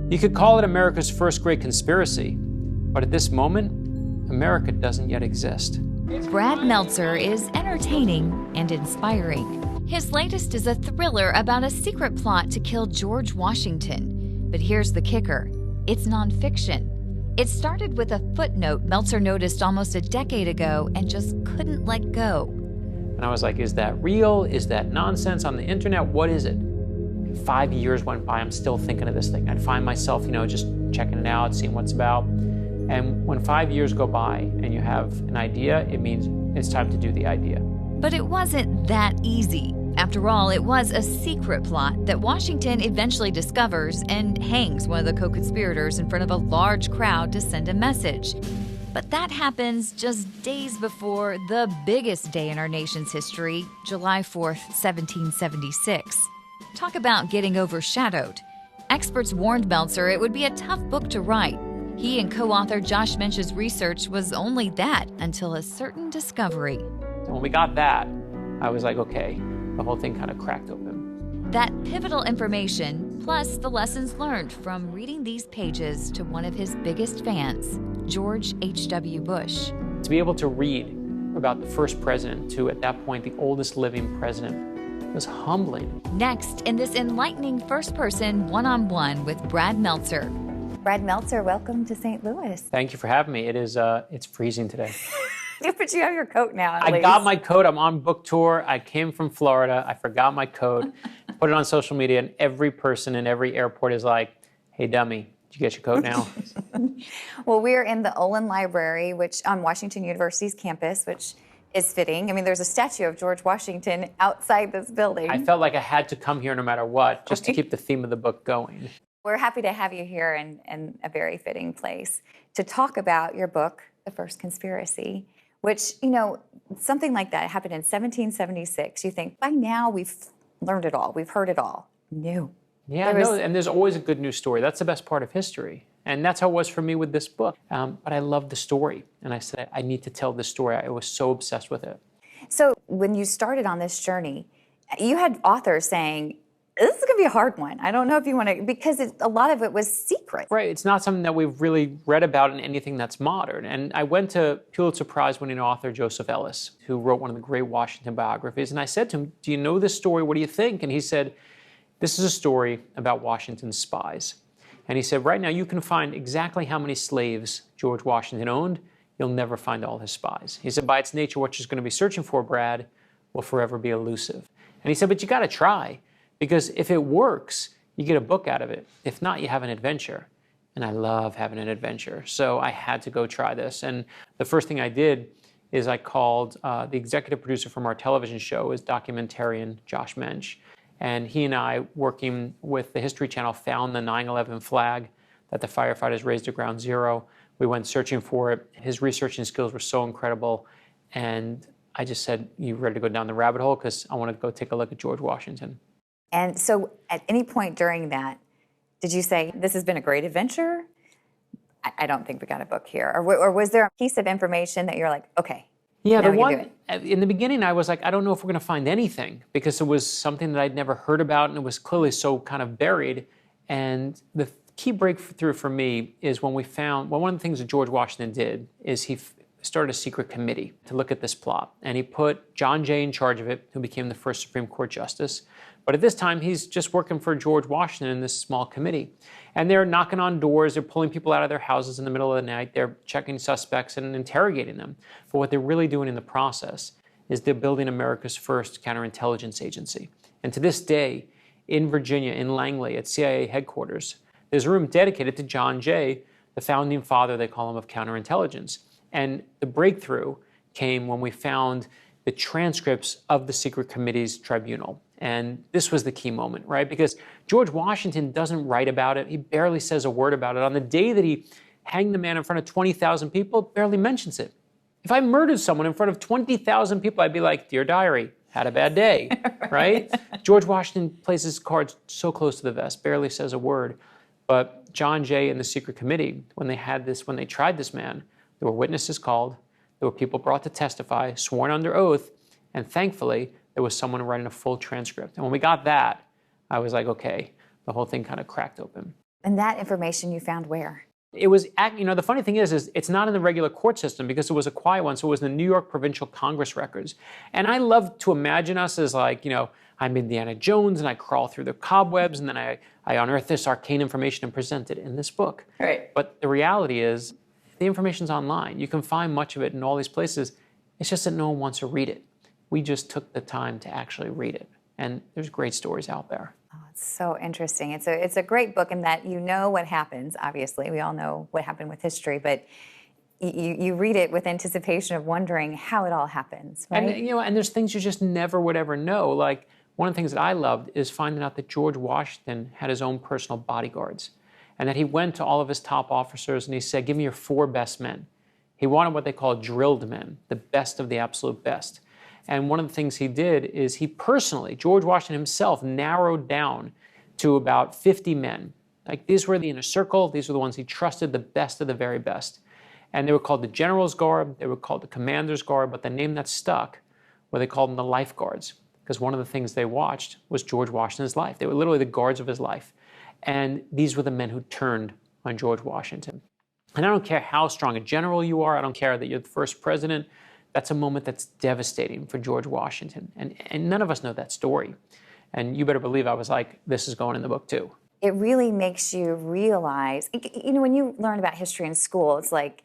You could call it America's first great conspiracy, but at this moment, America doesn't yet exist. Brad Meltzer is entertaining and inspiring. His latest is a thriller about a secret plot to kill George Washington. But here's the kicker: it's nonfiction. It started with a footnote Meltzer noticed almost a decade ago and just couldn't let go. And I was like, is that real? Is that nonsense on the internet? What is it? 5 years went by, I'm still thinking of this thing. I'd find myself, just checking it out, seeing what's about. And when 5 years go by and you have an idea, it means it's time to do the idea. But it wasn't that easy. After all, it was a secret plot that Washington eventually discovers and hangs one of the co-conspirators in front of a large crowd to send a message. But that happens just days before the biggest day in our nation's history, July 4th, 1776. Talk about getting overshadowed. Experts warned Meltzer it would be a tough book to write. He and co-author Josh Mensch's research was only that until a certain discovery. When we got that, I was like, okay, the whole thing kind of cracked open. That pivotal information, plus the lessons learned from reading these pages to one of his biggest fans, George H.W. Bush. To be able to read about the first president to, at that point, the oldest living president, was humbling. Next, in this enlightening first-person one-on-one with Brad Meltzer. Brad Meltzer, welcome to St. Louis. Thank you for having me. It's freezing today. But you have your coat now. I got my coat. I'm on book tour. I came from Florida. I forgot my coat. Put it on social media, and every person in every airport is like, hey, dummy, did you get your coat now? Well, we're in the Olin Library, which on Washington University's campus, which is fitting. I mean, there's a statue of George Washington outside this building. I felt like I had to come here no matter what, just to keep the theme of the book going. We're happy to have you here in a very fitting place to talk about your book, The First Conspiracy, which, something like that happened in 1776. You think, by now we've learned it all. We've heard it all. No. Yeah, and there's always a good news story. That's the best part of history. And that's how it was for me with this book. But I loved the story. And I said, I need to tell this story. I was so obsessed with it. So when you started on this journey, you had authors saying, this is going to be a hard one. I don't know if you want to, because a lot of it was secret. Right. It's not something that we've really read about in anything that's modern. And I went to Pulitzer Prize-winning author Joseph Ellis, who wrote one of the great Washington biographies. And I said to him, do you know this story? What do you think? And he said, this is a story about Washington's spies. And he said, right now you can find exactly how many slaves George Washington owned. You'll never find all his spies. He said, by its nature, what you're going to be searching for, Brad, will forever be elusive. And he said, but you got to try. Because if it works, you get a book out of it. If not, you have an adventure. And I love having an adventure. So I had to go try this. And the first thing I did is I called the executive producer from our television show, is documentarian Josh Mensch. And he and I, working with the History Channel, found the 9/11 flag that the firefighters raised at Ground Zero. We went searching for it. His researching skills were so incredible. And I just said, you ready to go down the rabbit hole? Because I want to go take a look at George Washington. And so at any point during that, did you say, this has been a great adventure? I don't think we got a book here. Or was there a piece of information that you're like, okay, yeah, now the we can one, do it? in the beginning, I was like, I don't know if we're going to find anything, because it was something that I'd never heard about, and it was clearly so kind of buried. And the key breakthrough for me is when we found, well, one of the things that George Washington did is he started a secret committee to look at this plot. And he put John Jay in charge of it, who became the first Supreme Court justice. But at this time, he's just working for George Washington in this small committee. And they're knocking on doors, they're pulling people out of their houses in the middle of the night, they're checking suspects and interrogating them. But what they're really doing in the process is they're building America's first counterintelligence agency. And to this day, in Virginia, in Langley, at CIA headquarters, there's a room dedicated to John Jay, the founding father, they call him, of counterintelligence. And the breakthrough came when we found the transcripts of the secret committee's tribunal. And this was the key moment, right? Because George Washington doesn't write about it. He barely says a word about it. On the day that he hanged the man in front of 20,000 people, barely mentions it. If I murdered someone in front of 20,000 people, I'd be like, dear diary, had a bad day, right? George Washington plays his cards so close to the vest, barely says a word. But John Jay and the secret committee, when they tried this man, there were witnesses called, there were people brought to testify, sworn under oath, and thankfully, there was someone writing a full transcript. And when we got that, I was like, okay, the whole thing kind of cracked open. And that information you found where? It was, the funny thing is it's not in the regular court system because it was a quiet one. So it was in the New York Provincial Congress records. And I love to imagine us as like, I'm Indiana Jones and I crawl through the cobwebs and then I unearth this arcane information and present it in this book. Right. But the reality is the information's online. You can find much of it in all these places. It's just that no one wants to read it. We just took the time to actually read it. And there's great stories out there. Oh, it's so interesting. It's a great book in that you know what happens, obviously. We all know what happened with history, but you read it with anticipation of wondering how it all happens, right? And there's things you just never would ever know. Like one of the things that I loved is finding out that George Washington had his own personal bodyguards and that he went to all of his top officers and he said, give me your 4 best men. He wanted what they call drilled men, the best of the absolute best. And one of the things he did is he personally, George Washington himself, narrowed down to about 50 men. Like these were the inner circle. These were the ones he trusted, the best of the very best. And they were called the General's Guard. They were called the Commander's Guard. But the name that stuck, well, they called them the Lifeguards, because one of the things they watched was George Washington's life. They were literally the guards of his life. And these were the men who turned on George Washington. And I don't care how strong a general you are. I don't care that you're the first president. That's a moment that's devastating for George Washington. And none of us know that story. And you better believe I was like, this is going in the book too. It really makes you realize, when you learn about history in school, it's like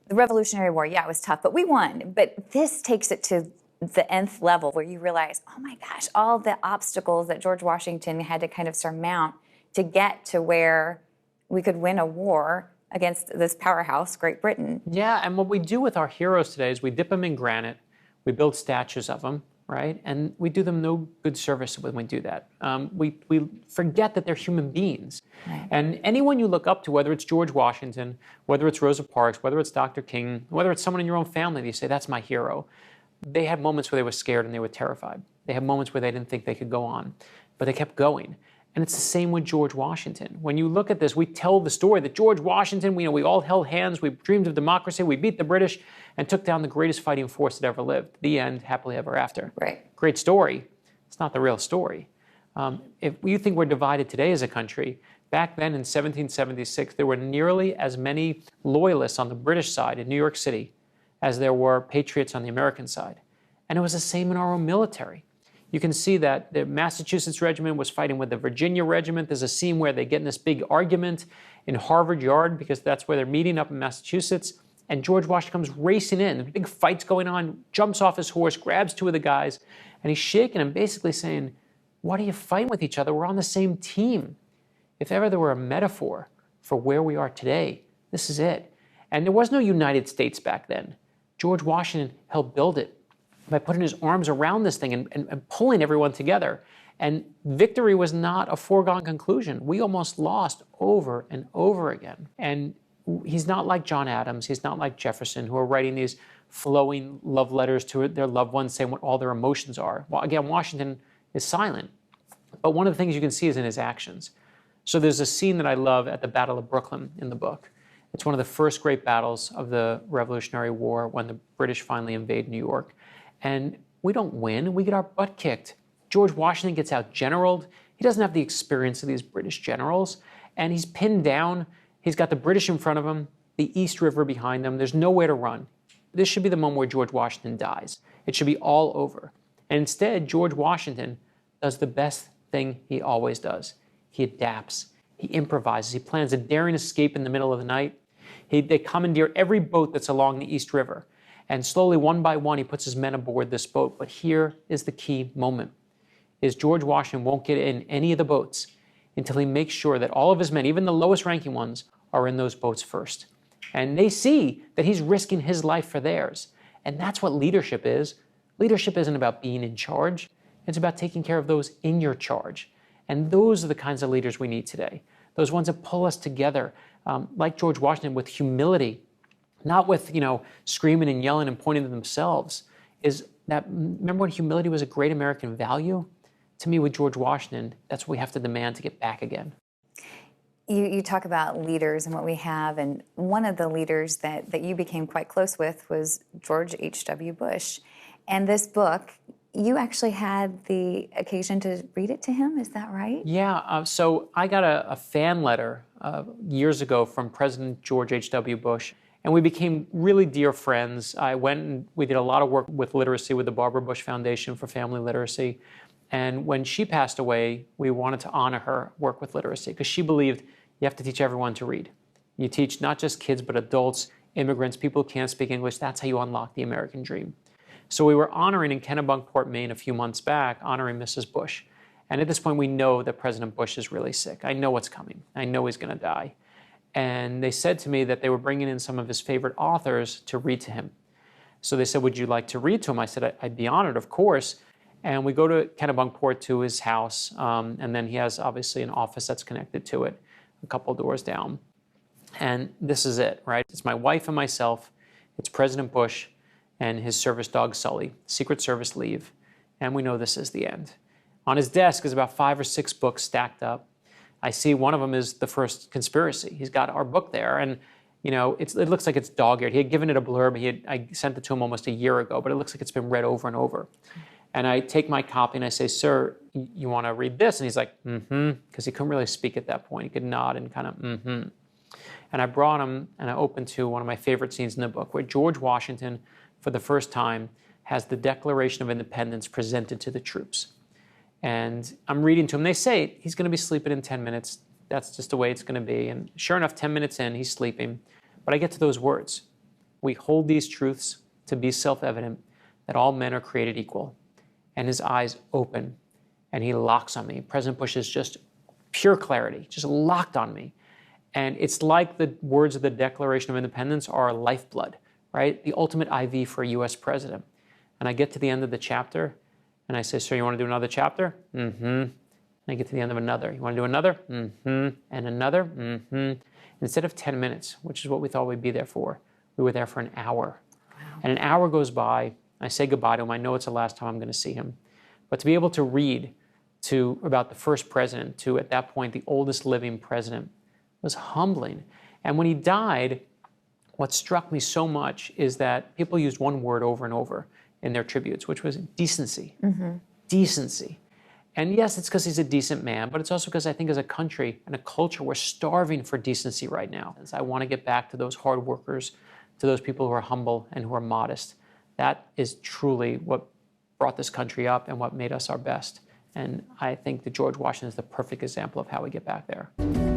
the Revolutionary War, yeah, it was tough, but we won. But this takes it to the nth level where you realize, oh my gosh, all the obstacles that George Washington had to kind of surmount to get to where we could win a war against this powerhouse, Great Britain. Yeah, and what we do with our heroes today is we dip them in granite, we build statues of them, right? And we do them no good service when we do that. We forget that they're human beings. Right. And anyone you look up to, whether it's George Washington, whether it's Rosa Parks, whether it's Dr. King, whether it's someone in your own family that you say, that's my hero, they had moments where they were scared and they were terrified. They had moments where they didn't think they could go on, but they kept going. And it's the same with George Washington. When you look at this, we tell the story that George Washington, we all held hands, we dreamed of democracy, we beat the British, and took down the greatest fighting force that ever lived. The end, happily ever after. Right. Great story. It's not the real story. If you think we're divided today as a country, back then in 1776, there were nearly as many loyalists on the British side in New York City as there were patriots on the American side. And it was the same in our own military. You can see that the Massachusetts regiment was fighting with the Virginia regiment. There's a scene where they get in this big argument in Harvard Yard because that's where they're meeting up in Massachusetts. And George Washington comes racing in. The big fight's going on, jumps off his horse, grabs 2 of the guys, and he's shaking them, basically saying, what are you fighting with each other? We're on the same team. If ever there were a metaphor for where we are today, this is it. And there was no United States back then. George Washington helped build it by putting his arms around this thing and pulling everyone together. And victory was not a foregone conclusion. We almost lost over and over again. And he's not like John Adams. He's not like Jefferson, who are writing these flowing love letters to their loved ones saying what all their emotions are. Well, again, Washington is silent. But one of the things you can see is in his actions. So there's a scene that I love at the Battle of Brooklyn in the book. It's one of the first great battles of the Revolutionary War when the British finally invade New York. And we don't win, we get our butt kicked. George Washington gets out-generaled. He doesn't have the experience of these British generals. And he's pinned down. He's got the British in front of him, the East River behind him. There's nowhere to run. This should be the moment where George Washington dies. It should be all over. And instead, George Washington does the best thing he always does. He adapts. He improvises. He plans a daring escape in the middle of the night. They commandeer every boat that's along the East River. And slowly, one by one, he puts his men aboard this boat. But here is the key moment, is George Washington won't get in any of the boats until he makes sure that all of his men, even the lowest ranking ones, are in those boats first. And they see that he's risking his life for theirs. And that's what leadership is. Leadership isn't about being in charge. It's about taking care of those in your charge. And those are the kinds of leaders we need today. Those ones that pull us together, like George Washington, with humility, not with, screaming and yelling and pointing to themselves. Remember when humility was a great American value? To me, with George Washington, that's what we have to demand to get back again. You talk about leaders and what we have, and one of the leaders that you became quite close with was George H.W. Bush. And this book, you actually had the occasion to read it to him, is that right? Yeah, so I got a fan letter years ago from President George H.W. Bush, and we became really dear friends. I went and we did a lot of work with literacy with the Barbara Bush Foundation for Family Literacy. And when she passed away, we wanted to honor her work with literacy because she believed you have to teach everyone to read. You teach not just kids, but adults, immigrants, people who can't speak English. That's how you unlock the American dream. So we were honoring in Kennebunkport, Maine, a few months back, honoring Mrs. Bush. And at this point, we know that President Bush is really sick. I know what's coming. I know he's going to die. And they said to me that they were bringing in some of his favorite authors to read to him. So they said, would you like to read to him? I said, I'd be honored, of course. And we go to Kennebunkport to his house. And then he has, obviously, an office that's connected to it, a couple doors down. And this is it, right? It's my wife and myself. It's President Bush and his service dog, Sully, Secret Service leave. And we know this is the end. On his desk is about 5 or 6 books stacked up. I see one of them is The First Conspiracy. He's got our book there. And, you know, it looks like it's dog-eared. He had given it a blurb. I sent it to him almost a year ago, but it looks like it's been read over and over. And I take my copy and I say, sir, you want to read this? And he's like, because he couldn't really speak at that point. He could nod and kind of, And I brought him and I opened to one of my favorite scenes in the book where George Washington, for the first time, has the Declaration of Independence presented to the troops. And I'm reading to him. They say he's going to be sleeping in 10 minutes. That's just the way it's going to be. And sure enough, 10 minutes in, he's sleeping. But I get to those words. We hold these truths to be self-evident, that all men are created equal. And his eyes open, and he locks on me. President Bush is just pure clarity, just locked on me. And it's like the words of the Declaration of Independence are our lifeblood, right? The ultimate IV for a U.S. president. And I get to the end of the chapter, and I say, sir, you want to do another chapter? And I get to the end of another. You want to do another? And another? Instead of 10 minutes, which is what we thought we'd be there for, we were there for an hour. Wow. And an hour goes by. I say goodbye to him. I know it's the last time I'm going to see him. But to be able to read about the first president, to at that point the oldest living president, was humbling. And when he died, what struck me so much is that people used one word over and over in their tributes, which was decency. Decency. And yes, it's because he's a decent man, but it's also because I think as a country and a culture, we're starving for decency right now. I want to get back to those hard workers, to those people who are humble and who are modest. That is truly what brought this country up and what made us our best. And I think that George Washington is the perfect example of how we get back there.